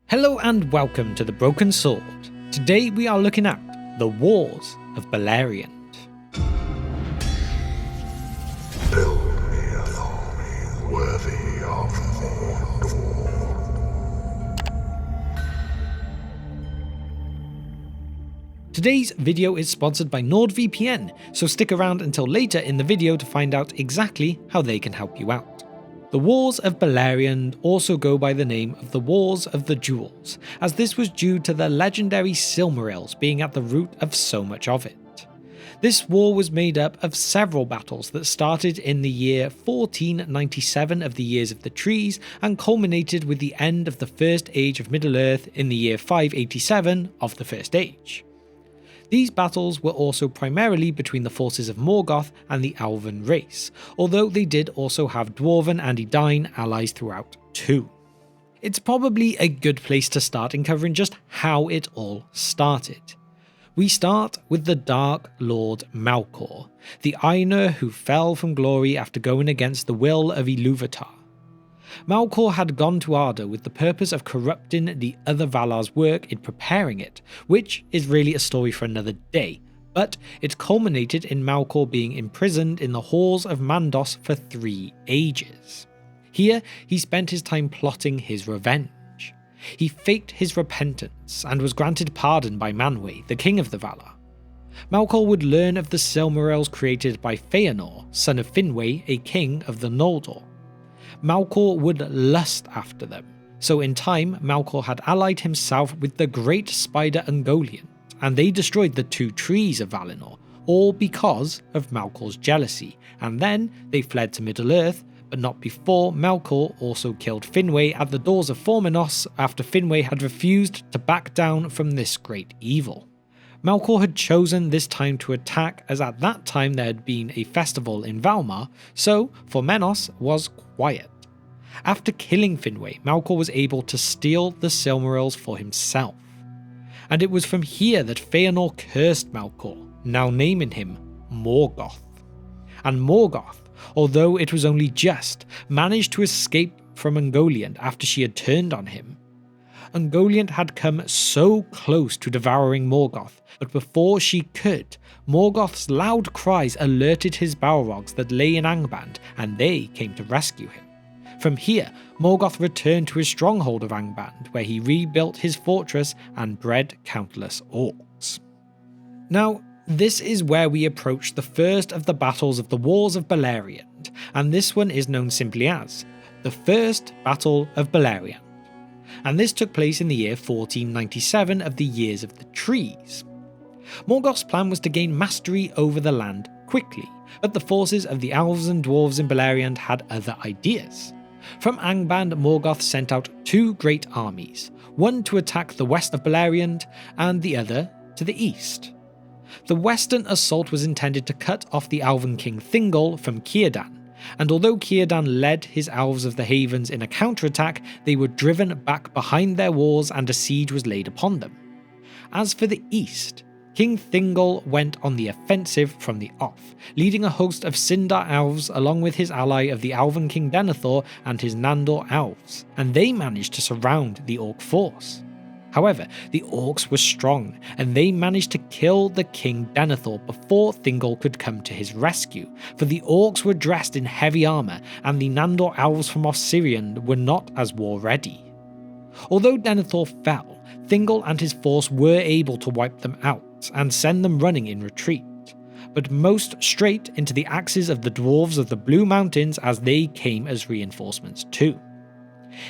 Hello and welcome to the Broken Sword. Today we are looking at the Wars of Beleriand. Build me an army worthy of Mordor. Today's video is sponsored by NordVPN, so stick around until later in the video to find out exactly how they can help you out. The Wars of Beleriand also go by the name of the Wars of the Jewels, as this was due to the legendary Silmarils being at the root of so much of it. This war was made up of several battles that started in the year 1497 of the Years of the Trees and culminated with the end of the First Age of Middle-earth in the year 587 of the First Age. These battles were also primarily between the forces of Morgoth and the Elven race, although they did also have Dwarven and Edain allies throughout too. It's probably a good place to start in covering just how it all started. We start with the Dark Lord Malkor, the Ainur who fell from glory after going against the will of Iluvatar. Malkor had gone to Arda with the purpose of corrupting the other Valar's work in preparing it, which is really a story for another day, but it culminated in Malkor being imprisoned in the halls of Mandos for 3 ages. Here, he spent his time plotting his revenge. He faked his repentance and was granted pardon by Manwë, the king of the Valar. Malkor would learn of the Silmarils created by Feanor, son of Finwë, a king of the Noldor. Malkor would lust after them, so in time Malkor had allied himself with the great spider Ungoliant, and they destroyed the 2 trees of Valinor, all because of Malkor's jealousy, and then they fled to Middle-earth, but not before Malkor also killed Finwë at the doors of Formenos after Finwë had refused to back down from this great evil. Malkor had chosen this time to attack as at that time there had been a festival in Valmar, so Formenos was quiet. After killing Finwë, Malkor was able to steal the Silmarils for himself. And it was from here that Feanor cursed Malkor, now naming him Morgoth. And Morgoth, although it was only just, managed to escape from Ungoliant after she had turned on him. Ungoliant had come so close to devouring Morgoth, but before she could, Morgoth's loud cries alerted his Balrogs that lay in Angband, and they came to rescue him. From here, Morgoth returned to his stronghold of Angband, where he rebuilt his fortress and bred countless orcs. Now, this is where we approach the first of the battles of the Wars of Beleriand, and this one is known simply as the First Battle of Beleriand. And this took place in the year 1497 of the Years of the Trees. Morgoth's plan was to gain mastery over the land quickly, but the forces of the elves and dwarves in Beleriand had other ideas. From Angband, Morgoth sent out 2 great armies, one to attack the west of Beleriand and the other to the east. The western assault was intended to cut off the elven king Thingol from Círdan, and although Círdan led his elves of the Havens in a counterattack, they were driven back behind their walls and a siege was laid upon them. As for the east, King Thingol went on the offensive from the off, leading a host of Sindar elves along with his ally of the elven king Denethor and his Nandor elves, and they managed to surround the orc force. However, the orcs were strong, and they managed to kill the king Denethor before Thingol could come to his rescue, for the orcs were dressed in heavy armour, and the Nandor elves from Osirian were not as war-ready. Although Denethor fell, Thingol and his force were able to wipe them out and send them running in retreat, but most straight into the axes of the dwarves of the Blue Mountains as they came as reinforcements too.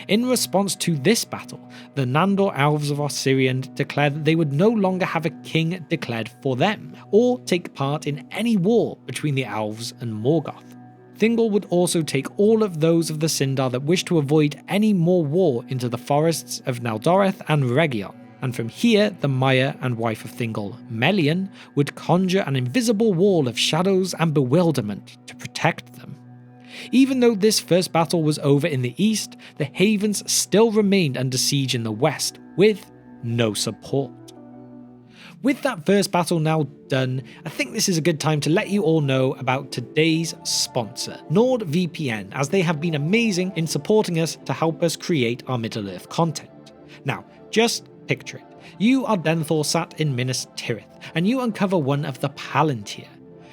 In response to this battle, the Nandor elves of Osirian declared that they would no longer have a king declared for them, or take part in any war between the elves and Morgoth. Thingol would also take all of those of the Sindar that wished to avoid any more war into the forests of Naldoreth and Region, and from here the Maya and wife of Thingol, Melian, would conjure an invisible wall of shadows and bewilderment to protect them. Even though this first battle was over in the east, the Havens still remained under siege in the west, with no support. With that first battle now done, I think this is a good time to let you all know about today's sponsor, NordVPN, as they have been amazing in supporting us to help us create our Middle-earth content. Now, just picture it. You are Denethor sat in Minas Tirith, and you uncover one of the Palantir.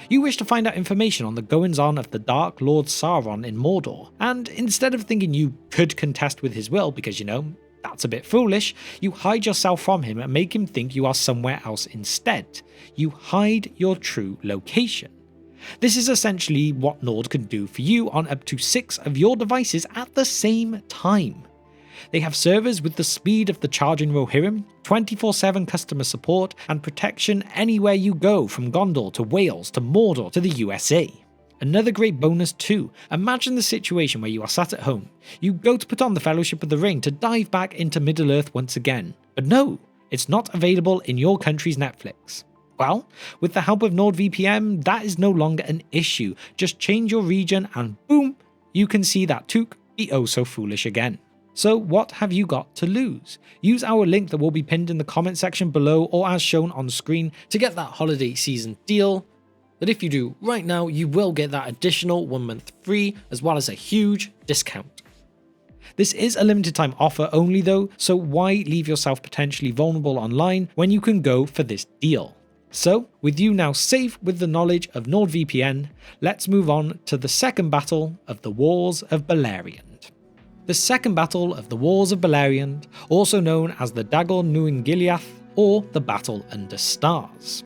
You wish to find out information on the goings-on of the Dark Lord Sauron in Mordor, and instead of thinking you could contest with his will because, that's a bit foolish, you hide yourself from him and make him think you are somewhere else instead. You hide your true location. This is essentially what Nord can do for you on up to 6 of your devices at the same time. They have servers with the speed of the charging Rohirrim, 24/7 customer support, and protection anywhere you go from Gondor to Wales to Mordor to the USA. Another great bonus too, imagine the situation where you are sat at home, you go to put on the Fellowship of the Ring to dive back into Middle-earth once again, but no, it's not available in your country's Netflix. Well, with the help of NordVPN, that is no longer an issue, just change your region and boom, you can see that Took be oh so foolish again. So what have you got to lose? Use our link that will be pinned in the comment section below or as shown on screen to get that holiday season deal. That if you do right now, you will get that additional 1 month free as well as a huge discount. This is a limited time offer only though, so why leave yourself potentially vulnerable online when you can go for this deal? So, with you now safe with the knowledge of NordVPN, let's move on to the second battle of the Wars of Beleriand. The second battle of the Wars of Beleriand, also known as the Dagor-nuin-Giliath or the Battle Under Stars.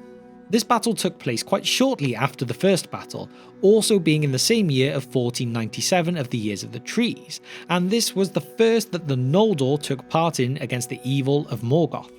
This battle took place quite shortly after the first battle, also being in the same year of 1497 of the Years of the Trees, and this was the first that the Noldor took part in against the evil of Morgoth.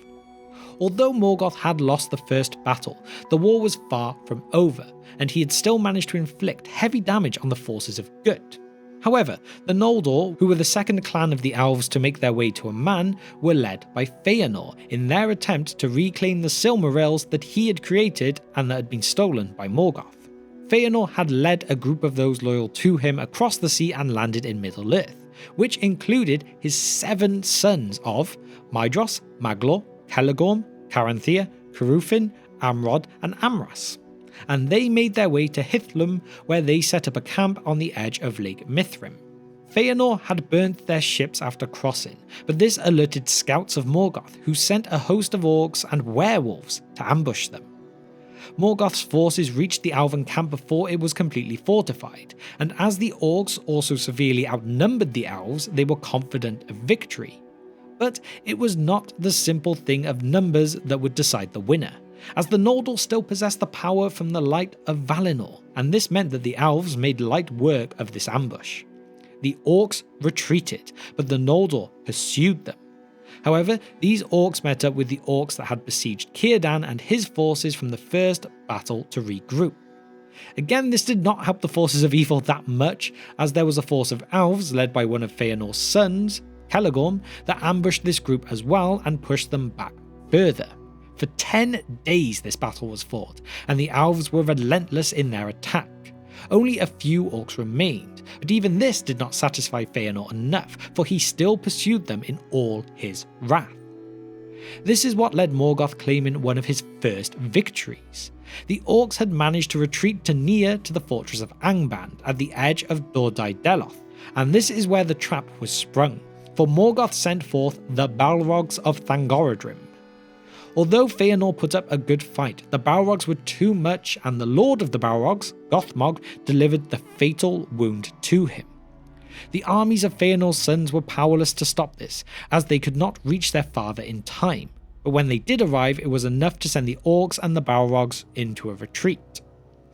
Although Morgoth had lost the first battle, the war was far from over, and he had still managed to inflict heavy damage on the forces of good. However, the Noldor, who were the second clan of the elves to make their way to Aman, were led by Feanor in their attempt to reclaim the Silmarils that he had created and that had been stolen by Morgoth. Feanor had led a group of those loyal to him across the sea and landed in Middle-earth, which included his 7 sons of Maedhros, Maglor, Celegorm, Caranthea, Curufin, Amrod and Amras. And they made their way to Hithlum, where they set up a camp on the edge of Lake Mithrim. Feanor had burnt their ships after crossing, but this alerted scouts of Morgoth, who sent a host of orcs and werewolves to ambush them. Morgoth's forces reached the elven camp before it was completely fortified, and as the orcs also severely outnumbered the elves, they were confident of victory. But it was not the simple thing of numbers that would decide the winner, as the Noldor still possessed the power from the light of Valinor, and this meant that the elves made light work of this ambush. The orcs retreated, but the Noldor pursued them. However, these orcs met up with the orcs that had besieged Círdan and his forces from the first battle to regroup. Again, this did not help the forces of evil that much, as there was a force of elves led by one of Feanor's sons, Celegorm, that ambushed this group as well and pushed them back further. For 10 days this battle was fought, and the elves were relentless in their attack. Only a few orcs remained, but even this did not satisfy Feanor enough, for he still pursued them in all his wrath. This is what led Morgoth claiming one of his first victories. The orcs had managed to retreat to near to the fortress of Angband at the edge of Dor-dai-Deloth, and this is where the trap was sprung, for Morgoth sent forth the Balrogs of Thangorodrim. Although Feanor put up a good fight, the Balrogs were too much, and the Lord of the Balrogs, Gothmog, delivered the fatal wound to him. The armies of Feanor's sons were powerless to stop this, as they could not reach their father in time, but when they did arrive it was enough to send the orcs and the Balrogs into a retreat.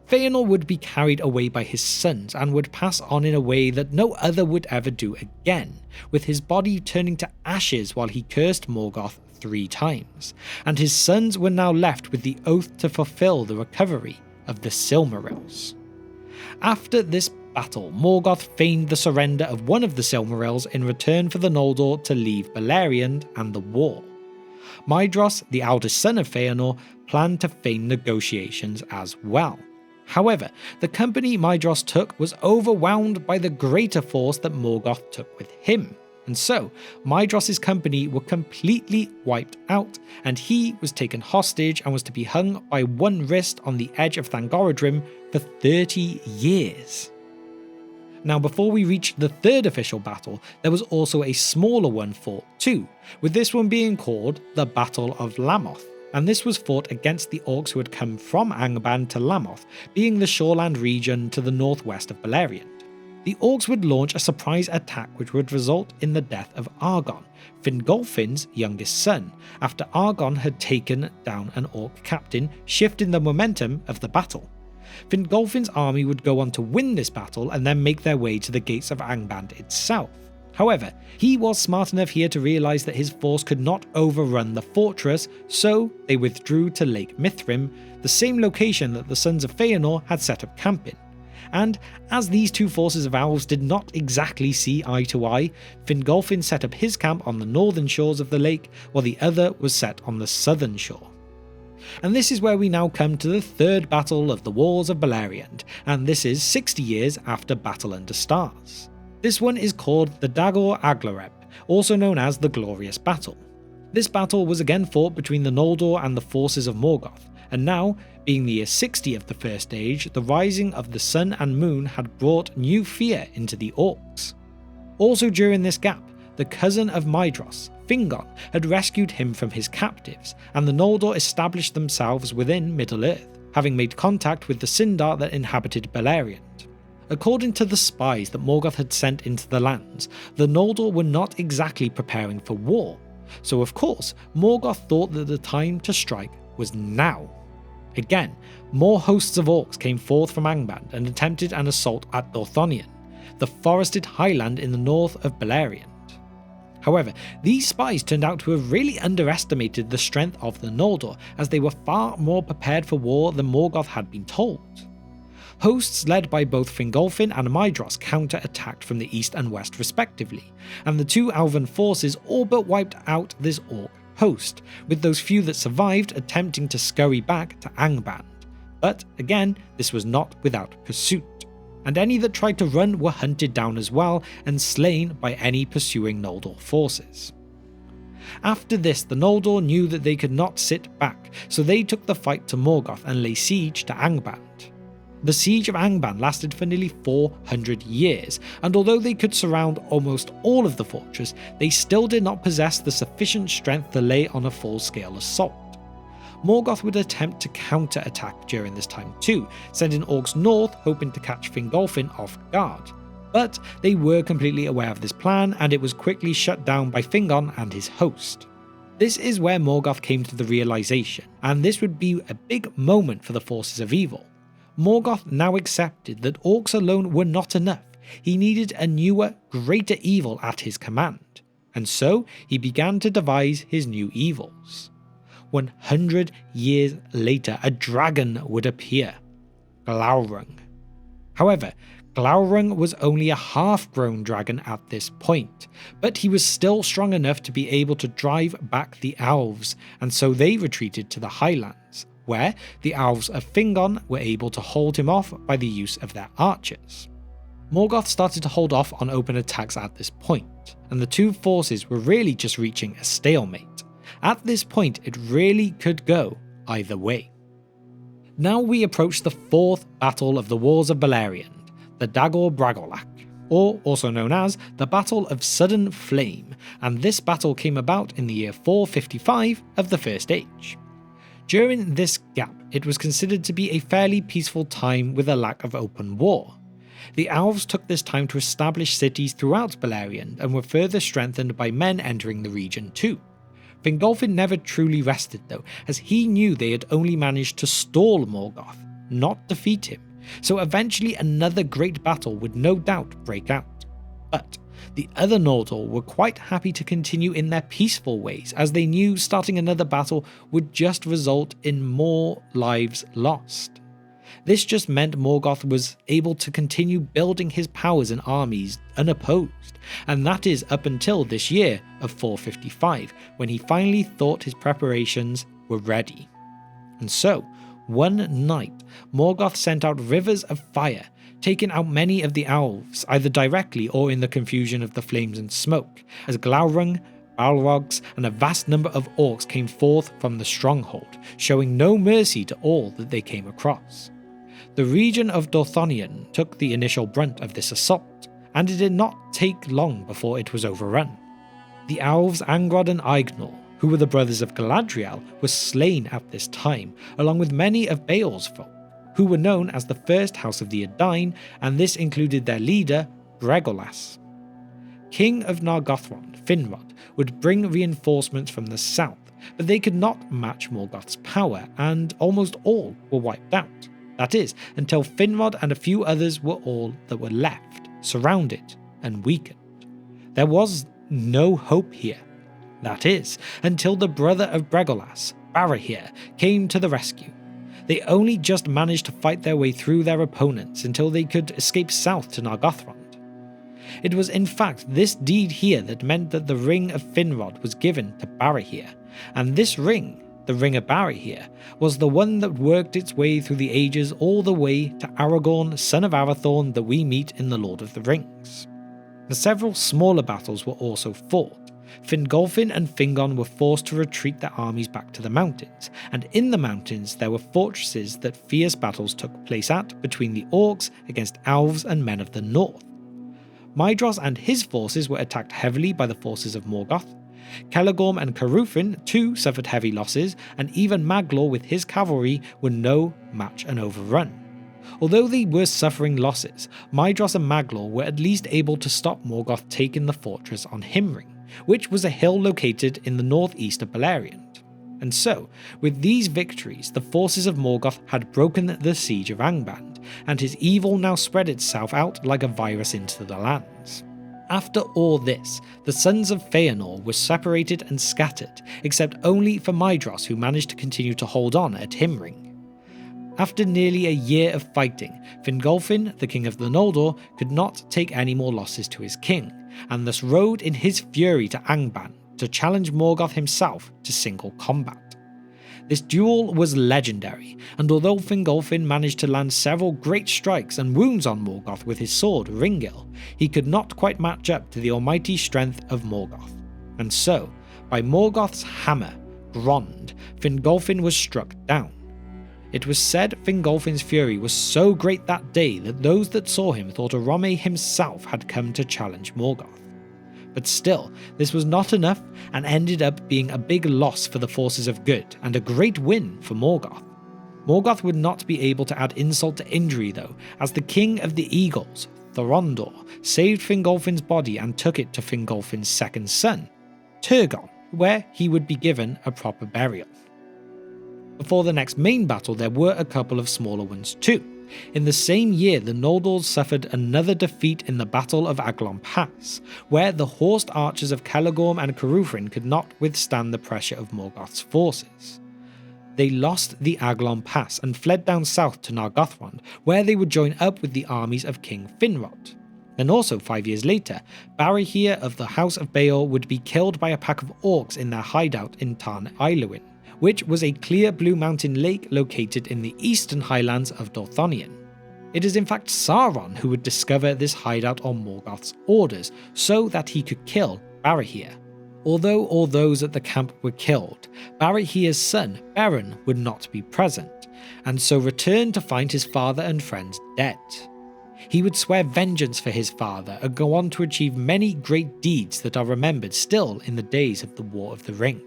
Feanor would be carried away by his sons and would pass on in a way that no other would ever do again, with his body turning to ashes while he cursed Morgoth 3 times, and his sons were now left with the oath to fulfill the recovery of the Silmarils. After this battle, Morgoth feigned the surrender of one of the Silmarils in return for the Noldor to leave Beleriand and the war. Maedhros, the eldest son of Feanor, planned to feign negotiations as well. However, the company Maedhros took was overwhelmed by the greater force that Morgoth took with him, and so Maedhros' company were completely wiped out, and he was taken hostage and was to be hung by one wrist on the edge of Thangorodrim for 30 years. Now before we reached the third official battle, there was also a smaller one fought too, with this one being called the Battle of Lammoth, and this was fought against the orcs who had come from Angband to Lammoth, being the shoreland region to the northwest of Beleriand. The orcs would launch a surprise attack which would result in the death of Argon, Fingolfin's youngest son, after Argon had taken down an orc captain, shifting the momentum of the battle. Fingolfin's army would go on to win this battle and then make their way to the gates of Angband itself. However, he was smart enough here to realise that his force could not overrun the fortress, so they withdrew to Lake Mithrim, the same location that the Sons of Feanor had set up camp in. And as these two forces of elves did not exactly see eye to eye, Fingolfin set up his camp on the northern shores of the lake, while the other was set on the southern shore. And this is where we now come to the third battle of the Wars of Beleriand, and this is 60 years after Battle Under Stars. This one is called the Dagor-Aglareb, also known as the Glorious Battle. This battle was again fought between the Noldor and the forces of Morgoth, and now, being the year 60 of the First Age, the rising of the sun and moon had brought new fear into the orcs. Also during this gap, the cousin of Maedhros, Fingon, had rescued him from his captives, and the Noldor established themselves within Middle-earth, having made contact with the Sindar that inhabited Beleriand. According to the spies that Morgoth had sent into the lands, the Noldor were not exactly preparing for war, so of course Morgoth thought that the time to strike was now. Again, more hosts of orcs came forth from Angband and attempted an assault at Dorthonion, the forested highland in the north of Beleriand. However, these spies turned out to have really underestimated the strength of the Noldor, as they were far more prepared for war than Morgoth had been told. Hosts led by both Fingolfin and Maedhros counter-attacked from the east and west respectively, and the two elven forces all but wiped out this orc host, with those few that survived attempting to scurry back to Angband. But again, this was not without pursuit, and any that tried to run were hunted down as well and slain by any pursuing Noldor forces. After this, the Noldor knew that they could not sit back, so they took the fight to Morgoth and lay siege to Angband. The siege of Angband lasted for nearly 400 years, and although they could surround almost all of the fortress, they still did not possess the sufficient strength to lay on a full-scale assault. Morgoth would attempt to counter-attack during this time too, sending orcs north hoping to catch Fingolfin off guard. But they were completely aware of this plan, and it was quickly shut down by Fingon and his host. This is where Morgoth came to the realization, and this would be a big moment for the forces of evil. Morgoth now accepted that orcs alone were not enough. He needed a newer, greater evil at his command, and so he began to devise his new evils. 100 years later, a dragon would appear, Glaurung. However, Glaurung was only a half-grown dragon at this point, but he was still strong enough to be able to drive back the elves, and so they retreated to the highlands, where the elves of Fingon were able to hold him off by the use of their archers. Morgoth started to hold off on open attacks at this point, and the two forces were really just reaching a stalemate. At this point, it really could go either way. Now we approach the fourth battle of the Wars of Beleriand, the Dagor-Bragollach, or also known as the Battle of Sudden Flame, and this battle came about in the year 455 of the First Age. During this gap, it was considered to be a fairly peaceful time with a lack of open war. The elves took this time to establish cities throughout Beleriand and were further strengthened by men entering the region too. Fingolfin never truly rested though, as he knew they had only managed to stall Morgoth, not defeat him, so eventually another great battle would no doubt break out. But the other Noldor were quite happy to continue in their peaceful ways, as they knew starting another battle would just result in more lives lost. This just meant Morgoth was able to continue building his powers and armies unopposed, and that is up until this year of 455, when he finally thought his preparations were ready. And so, one night, Morgoth sent out rivers of fire, taking out many of the elves, either directly or in the confusion of the flames and smoke, as Glaurung, Balrogs, and a vast number of orcs came forth from the stronghold, showing no mercy to all that they came across. The region of Dorthonion took the initial brunt of this assault, and it did not take long before it was overrun. The elves Angrod and Aegnor, who were the brothers of Galadriel, were slain at this time, along with many of Beor's folk, who were known as the First House of the Edain, and this included their leader, Bragollach. King of Nargothrond, Finrod, would bring reinforcements from the south, but they could not match Morgoth's power, and almost all were wiped out. That is, until Finrod and a few others were all that were left, surrounded and weakened. There was no hope here. That is, until the brother of Bragollach, Barahir, came to the rescue. They only just managed to fight their way through their opponents until they could escape south to Nargothrond. It was in fact this deed here that meant that the Ring of Finrod was given to Barahir, and this ring, the Ring of Barahir, was the one that worked its way through the ages all the way to Aragorn, son of Arathorn, that we meet in The Lord of the Rings. Several smaller battles were also fought. Fingolfin and Fingon were forced to retreat their armies back to the mountains, and in the mountains there were fortresses that fierce battles took place at between the orcs against elves and men of the north. Maedhros and his forces were attacked heavily by the forces of Morgoth. Celegorm and Carufin too suffered heavy losses, and even Maglor with his cavalry were no match and overrun. Although they were suffering losses, Maedhros and Maglor were at least able to stop Morgoth taking the fortress on Himring, which was a hill located in the northeast of Beleriand. And so, with these victories, the forces of Morgoth had broken the siege of Angband, and his evil now spread itself out like a virus into the lands. After all this, the sons of Feanor were separated and scattered, except only for Maedhros, who managed to continue to hold on at Himring. After nearly a year of fighting, Fingolfin, the king of the Noldor, could not take any more losses to his king, and thus rode in his fury to Angband to challenge Morgoth himself to single combat. This duel was legendary, and although Fingolfin managed to land several great strikes and wounds on Morgoth with his sword Ringil, he could not quite match up to the almighty strength of Morgoth. And so, by Morgoth's hammer, Grond, Fingolfin was struck down. It was said Fingolfin's fury was so great that day that those that saw him thought Orome himself had come to challenge Morgoth. But still, this was not enough and ended up being a big loss for the forces of good and a great win for Morgoth. Morgoth would not be able to add insult to injury though, as the king of the Eagles, Thorondor, saved Fingolfin's body and took it to Fingolfin's second son, Turgon, where he would be given a proper burial. Before the next main battle, there were a couple of smaller ones too. In the same year, the Noldors suffered another defeat in the Battle of Aglon Pass, where the horsed archers of Celegorm and Carufin could not withstand the pressure of Morgoth's forces. They lost the Aglon Pass and fled down south to Nargothrond, where they would join up with the armies of King Finrod. Then also 5 years later, Barahir of the House of Beor would be killed by a pack of orcs in their hideout in Tarn Aeluin, which was a clear blue mountain lake located in the eastern highlands of Dorthonion. It is in fact Sauron who would discover this hideout on Morgoth's orders, so that he could kill Barahir. Although all those at the camp were killed, Barahir's son, Beren, would not be present, and so returned to find his father and friends dead. He would swear vengeance for his father and go on to achieve many great deeds that are remembered still in the days of the War of the Ring.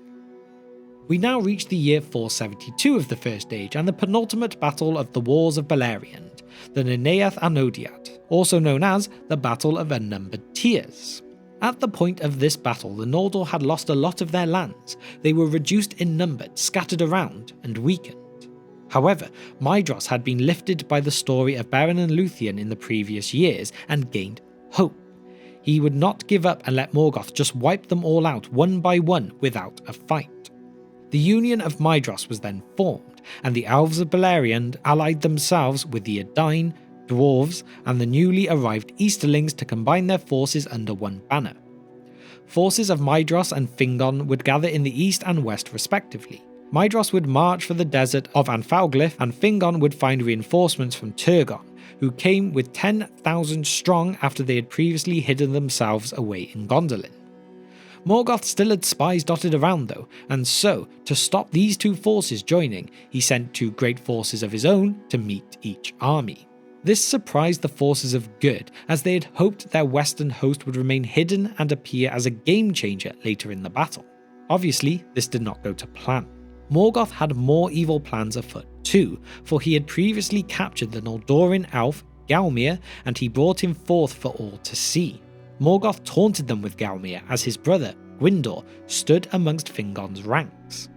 We now reach the year 472 of the First Age and the penultimate battle of the Wars of Beleriand, the Nirnaeth Arnoediad, also known as the Battle of Unnumbered Tears. At the point of this battle, the Noldor had lost a lot of their lands. They were reduced in number, scattered around, and weakened. However, Maedhros had been lifted by the story of Beren and Luthien in the previous years and gained hope. He would not give up and let Morgoth just wipe them all out one by one without a fight. The Union of Maedhros was then formed, and the Elves of Beleriand allied themselves with the Edain, Dwarves, and the newly arrived Easterlings to combine their forces under one banner. Forces of Maedhros and Fingon would gather in the east and west respectively. Maedhros would march for the desert of Anfalglyph, and Fingon would find reinforcements from Turgon, who came with 10,000 strong after they had previously hidden themselves away in Gondolin. Morgoth still had spies dotted around though, and so, to stop these two forces joining, he sent two great forces of his own to meet each army. This surprised the forces of Good, as they had hoped their western host would remain hidden and appear as a game changer later in the battle. Obviously, this did not go to plan. Morgoth had more evil plans afoot too, for he had previously captured the Noldorin elf Galmir, and he brought him forth for all to see. Morgoth taunted them with Galmir as his brother, Gwyndor, stood amongst Fingon's ranks.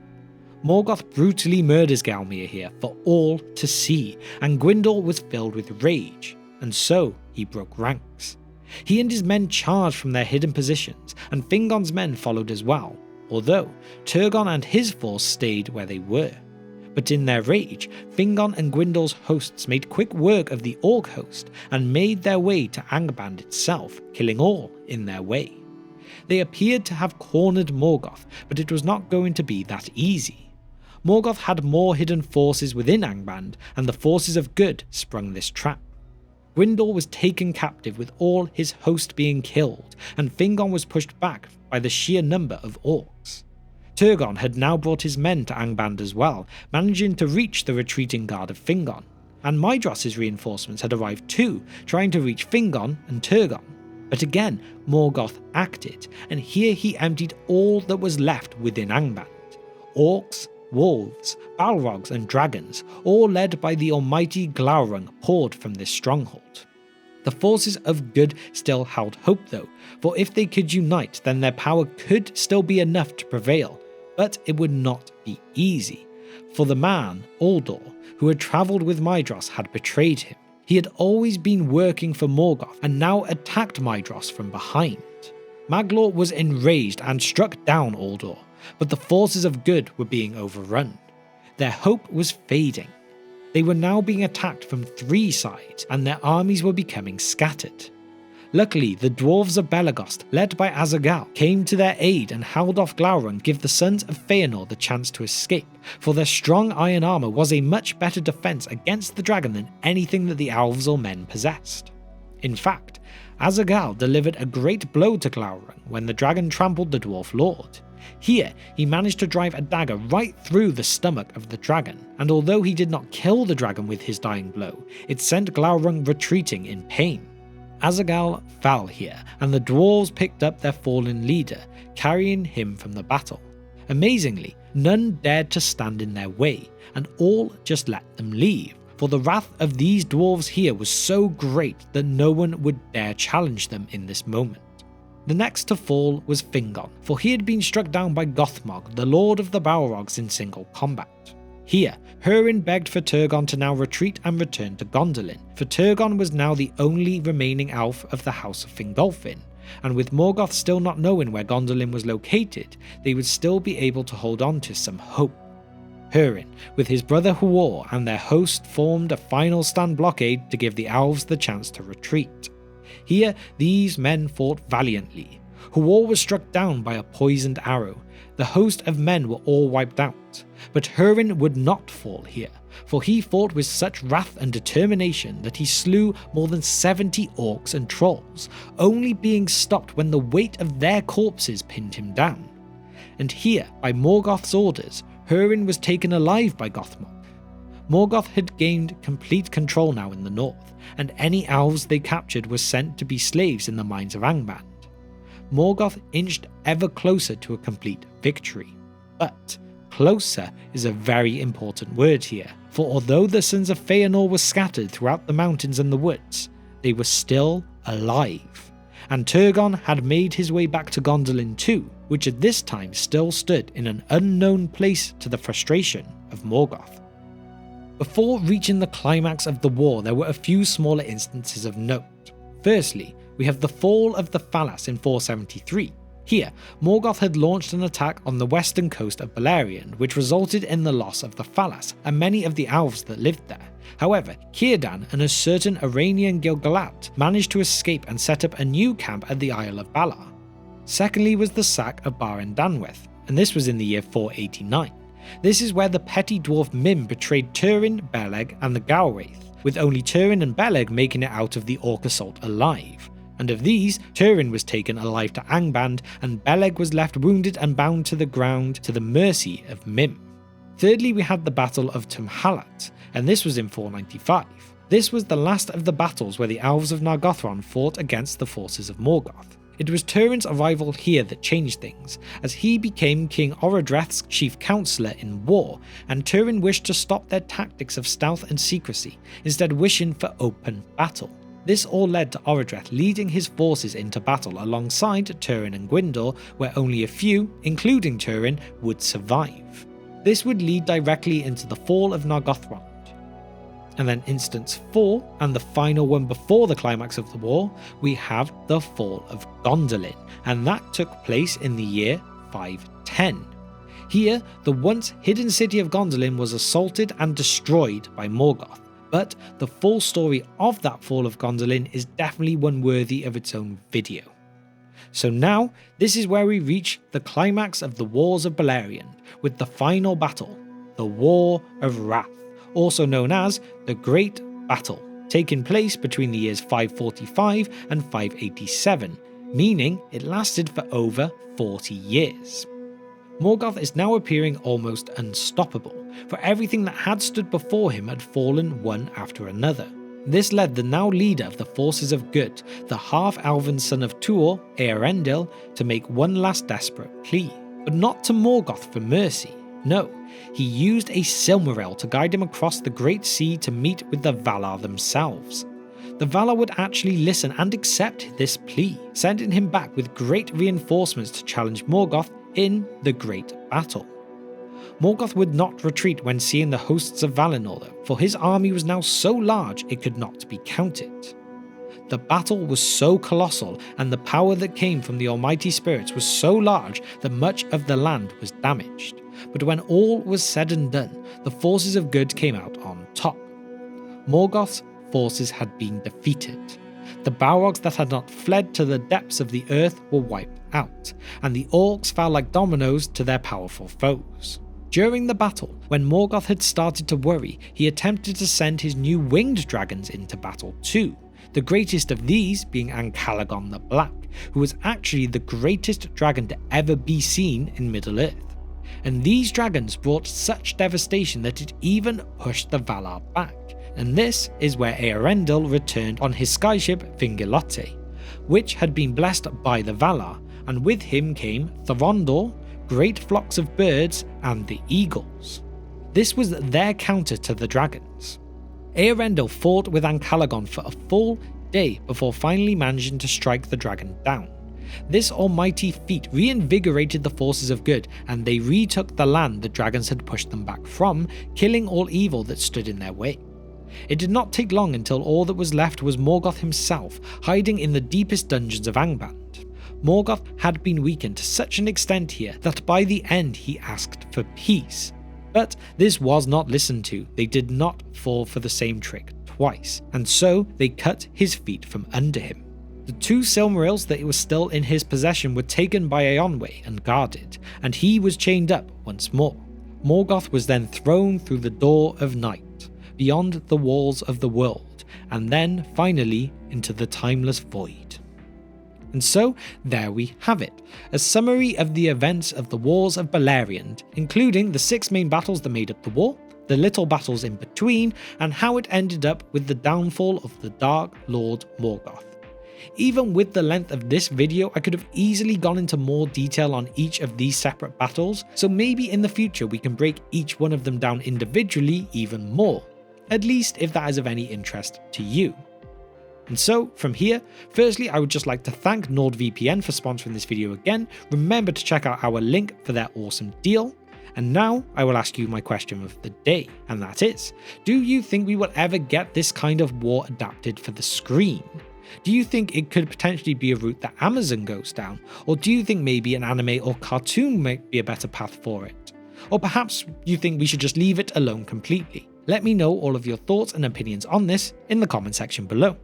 Morgoth brutally murders Galmir here for all to see, and Gwyndor was filled with rage, and so he broke ranks. He and his men charged from their hidden positions, and Fingon's men followed as well, although Turgon and his force stayed where they were. But in their rage, Fingon and Gwyndor's hosts made quick work of the Orc host and made their way to Angband itself, killing all in their way. They appeared to have cornered Morgoth, but it was not going to be that easy. Morgoth had more hidden forces within Angband, and the forces of Good sprung this trap. Gwyndor was taken captive with all his host being killed, and Fingon was pushed back by the sheer number of Orcs. Turgon had now brought his men to Angband as well, managing to reach the retreating guard of Fingon, and Maedhros' reinforcements had arrived too, trying to reach Fingon and Turgon. But again, Morgoth acted, and here he emptied all that was left within Angband. Orcs, wolves, balrogs and dragons, all led by the almighty Glaurung, poured from this stronghold. The forces of Good still held hope though, for if they could unite then their power could still be enough to prevail, but it would not be easy, for the man, Uldor, who had travelled with Maedhros had betrayed him. He had always been working for Morgoth and now attacked Maedhros from behind. Maglor was enraged and struck down Uldor, but the forces of Good were being overrun. Their hope was fading. They were now being attacked from three sides, and their armies were becoming scattered. Luckily, the dwarves of Belegost, led by Azaghal, came to their aid and held off Glaurung, give the sons of Feanor the chance to escape, for their strong iron armour was a much better defence against the dragon than anything that the elves or men possessed. In fact, Azaghal delivered a great blow to Glaurung when the dragon trampled the dwarf lord. Here, he managed to drive a dagger right through the stomach of the dragon, and although he did not kill the dragon with his dying blow, it sent Glaurung retreating in pain. Azaghal fell here, and the dwarves picked up their fallen leader, carrying him from the battle. Amazingly, none dared to stand in their way, and all just let them leave, for the wrath of these dwarves here was so great that no one would dare challenge them in this moment. The next to fall was Fingon, for he had been struck down by Gothmog, the lord of the Balrogs, in single combat. Here, Hurin begged for Turgon to now retreat and return to Gondolin, for Turgon was now the only remaining elf of the House of Fingolfin, and with Morgoth still not knowing where Gondolin was located, they would still be able to hold on to some hope. Hurin, with his brother Huor and their host, formed a final stand blockade to give the elves the chance to retreat. Here, these men fought valiantly. Huor was struck down by a poisoned arrow. The host of men were all wiped out. But Hurin would not fall here, for he fought with such wrath and determination that he slew more than 70 orcs and trolls, only being stopped when the weight of their corpses pinned him down. And here, by Morgoth's orders, Hurin was taken alive by Gothmog. Morgoth had gained complete control now in the north, and any elves they captured were sent to be slaves in the mines of Angband. Morgoth inched ever closer to a complete victory. But closer is a very important word here, for although the sons of Feanor were scattered throughout the mountains and the woods, they were still alive. And Turgon had made his way back to Gondolin too, which at this time still stood in an unknown place to the frustration of Morgoth. Before reaching the climax of the war, there were a few smaller instances of note. Firstly, we have the fall of the Falas in 473. Here, Morgoth had launched an attack on the western coast of Beleriand, which resulted in the loss of the Falas and many of the elves that lived there. However, Círdan and a certain Arnoediad managed to escape and set up a new camp at the Isle of Balar. Secondly was the sack of Bar-en-Danwedh, and this was in the year 489. This is where the petty dwarf Mim betrayed Turin, Beleg and the Galwraith, with only Turin and Beleg making it out of the Orc assault alive. and of these, Turin was taken alive to Angband, and Beleg was left wounded and bound to the ground to the mercy of Mim. Thirdly, we had the Battle of Tumhalad, and this was in 495. This was the last of the battles where the Elves of Nargothrond fought against the forces of Morgoth. It was Turin's arrival here that changed things, as he became King Orodreth's chief counsellor in war, and Turin wished to stop their tactics of stealth and secrecy, instead wishing for open battle. This all led to Orodreth leading his forces into battle alongside Turin and Gwyndor, where only a few, including Turin, would survive. This would lead directly into the fall of Nargothrond. And then instance 4, and the final one before the climax of the war, we have the fall of Gondolin, and that took place in the year 510. Here, the once hidden city of Gondolin was assaulted and destroyed by Morgoth, but the full story of that fall of Gondolin is definitely one worthy of its own video. So now, this is where we reach the climax of the Wars of Beleriand, with the final battle, the War of Wrath, also known as the Great Battle, taking place between the years 545 and 587, meaning it lasted for over 40 years. Morgoth is now appearing almost unstoppable, for everything that had stood before him had fallen one after another. This led the now leader of the forces of good, the half-elven son of Tuor, Eärendil, to make one last desperate plea, but not to Morgoth for mercy. No, he used a Silmaril to guide him across the Great Sea to meet with the Valar themselves. The Valar would actually listen and accept this plea, sending him back with great reinforcements to challenge Morgoth in the Great Battle. Morgoth would not retreat when seeing the hosts of Valinor though, for his army was now so large it could not be counted. The battle was so colossal, and the power that came from the almighty spirits was so large that much of the land was damaged. But when all was said and done, the forces of good came out on top. Morgoth's forces had been defeated. The Balrogs that had not fled to the depths of the earth were wiped out, and the orcs fell like dominoes to their powerful foes. During the battle, when Morgoth had started to worry, he attempted to send his new winged dragons into battle too, the greatest of these being Ancalagon the Black, who was actually the greatest dragon to ever be seen in Middle-earth. And these dragons brought such devastation that it even pushed the Valar back, and this is where Eärendil returned on his skyship Vingilote, which had been blessed by the Valar, and with him came Thorondor, great flocks of birds, and the eagles. This was their counter to the dragons. Eärendil fought with Ancalagon for a full day before finally managing to strike the dragon down. This almighty feat reinvigorated the forces of good, and they retook the land the dragons had pushed them back from, killing all evil that stood in their way. It did not take long until all that was left was Morgoth himself, hiding in the deepest dungeons of Angband. Morgoth had been weakened to such an extent here that by the end he asked for peace. But this was not listened to. They did not fall for the same trick twice, and so they cut his feet from under him. The two Silmarils that were still in his possession were taken by Eonwe and guarded, and he was chained up once more. Morgoth was then thrown through the door of night, beyond the walls of the world, and then finally into the timeless void. And so there we have it, a summary of the events of the Wars of Beleriand, including the 6 main battles that made up the war, the little battles in between, and how it ended up with the downfall of the Dark Lord Morgoth. Even with the length of this video, I could have easily gone into more detail on each of these separate battles, so maybe in the future we can break each one of them down individually even more, at least if that is of any interest to you. And so, from here, firstly I would just like to thank NordVPN for sponsoring this video again. Remember to check out our link for their awesome deal. And now I will ask you my question of the day, and that is, do you think we will ever get this kind of war adapted for the screen? Do you think it could potentially be a route that Amazon goes down, or do you think maybe an anime or cartoon might be a better path for it? Or perhaps you think we should just leave it alone completely? Let me know all of your thoughts and opinions on this in the comment section below.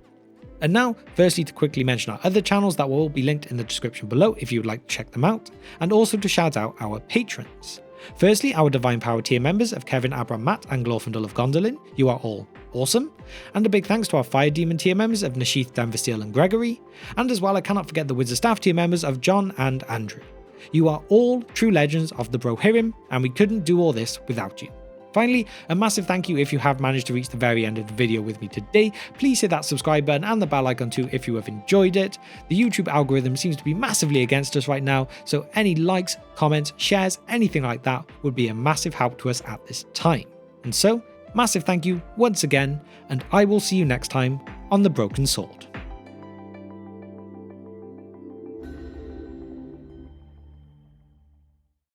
And now, firstly to quickly mention our other channels that will all be linked in the description below if you would like to check them out, and also to shout out our patrons. Firstly, our Divine Power tier members of Kevin, Abram, Matt, and Glorfindel of Gondolin. You are all Awesome. And a big thanks to our Fire Demon tier members of Nashith, Danvasteel and Gregory. And as well, I cannot forget the Wizard Staff tier members of John and Andrew. You are all true legends of the Brohirrim, and we couldn't do all this without you. Finally, a massive thank you if you have managed to reach the very end of the video with me today. Please hit that subscribe button and the bell icon too if you have enjoyed it. The YouTube algorithm seems to be massively against us right now, so any likes, comments, shares, anything like that would be a massive help to us at this time. And so, massive thank you once again, and I will see you next time on The Broken Sword.